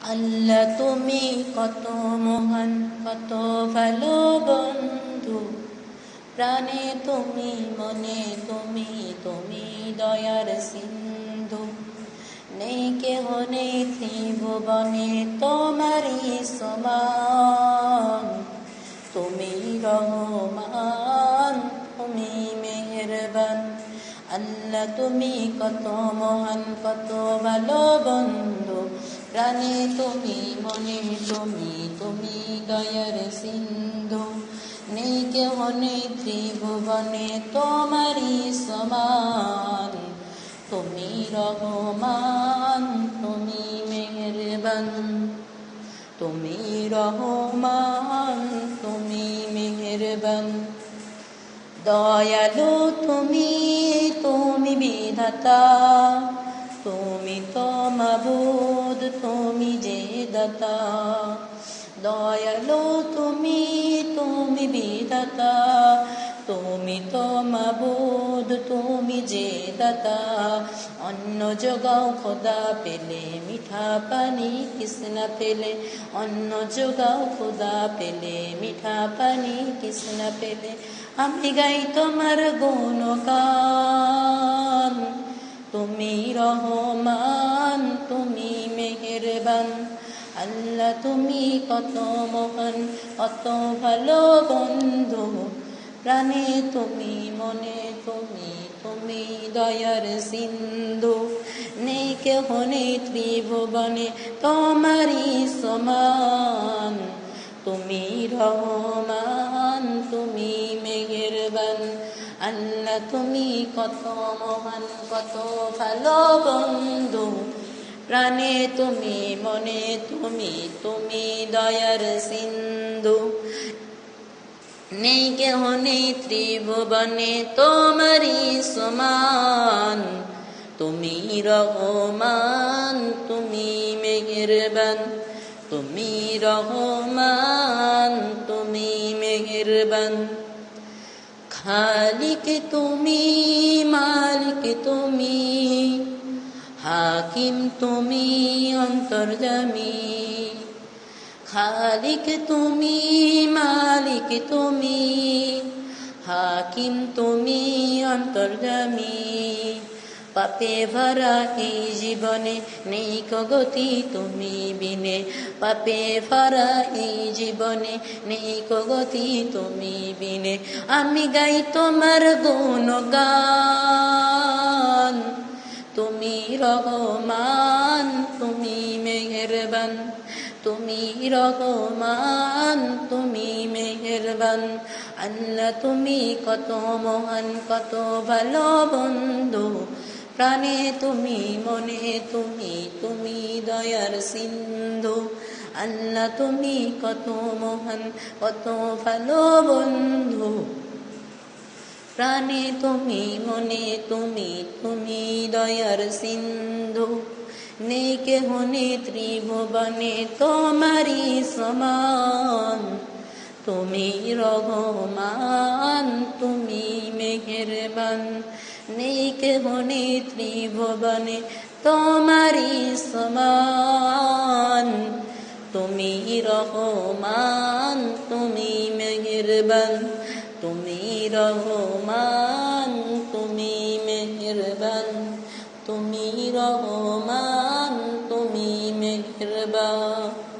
আল্লাহ তুমি কত মহান, কত ভালো বন্ধু। প্রাণে তুমি, মনে তুমি, তুমি দয়ার সিন্ধু। নেই কেহ নেই ত্রিভুবনে তোমারই সমান। তুমি রহমান, তুমি মেহেরবান। আল্লাহ তুমি কত মহান, কত ভালো বন্ধু। প্রাণে তুমি, মনে তুমি, তুমি দয়ার সিন্ধু। নেই কেহ নেই ত্রিভুবনে তোমারই সমান। তুমি রহমান, তুমি মেহেরবান। তুমি রহমান, তুমি মেহেরবান। দয়ালু তুমি, তুমি বিধাতা। তুমি তো মাবুদ, তুমি যে দাতা। দয়ালু তুমি, তুমি বিধাতা। তুমি তো মাবুদ, তুমি যে দাতা। অন্ন যোগাও খোদা পেলে, মিঠা পানি কিসনা পেলে। অন্ন যোগাও খোদা পেলে, মিঠা পানি কিসনা পেলে। আমি গাই তোমার গুণগান। তুমি রহমান, তুমি মেহেরবান। আল্লাহ তুমি কত মহান, কত ভালো বন্ধু। প্রাণে তুমি, মনে তুমি, তুমি দয়ার সিন্ধু। নেই কেহ নেই ত্রিভুবনে তোমারই সমান। তুমি রহমান, তুমি মেহেরবান। আল্লাহ তুমি কত মহান, কত ভালো বন্ধু। প্রাণে তুমি, মনে তুমি, তুমি দয়ার সিন্ধু। নেই কেহ নেই ত্রিভুবনে তোমারই সমান। তুমি রহমান, তুমি মেহেরবান। তুমি রহমান, তুমি মেহেরবান। খালিক তুমি, মালিক তুমি, হাকিম তুমি, অন্তর্যামী। খালিক তুমি, মালিক তুমি, হাকিম তুমি, অন্তর্যামী। পাপে ভরা এই জীবনে নেই গতি তুমি বিনে। পাপে ভরা এই জীবনে নেই গতি তুমি বিনে। আমি গাই তোমার গুণগান। তুমি রহমান, তুমি মেহেরবান। তুমি রহমান, তুমি মেহেরবান। আল্লাহ তুমি কত মহান, কত ভালো বন্ধু। প্রাণে তুমি, মনে তুমি, তুমি দয়ার সিন্ধু। আল্লাহ তুমি কত মহান, কত ভালো বন্ধু। প্রাণে তুমি, মনে তুমি, তুমি দয়ার সিন্ধু। নেই কেহ নেই ত্রিভুবনে তোমারই সমান। তুমি রহমান, তুমি মেহেরবান। নেই কেহ নেই ত্রিভুবনে তোমারই সমান। তুমি রহমান, তুমি মেহেরবান। তুমি রহমান, তুমি মেহেরবান। তুমি রহমান, তুমি মেহেরবান।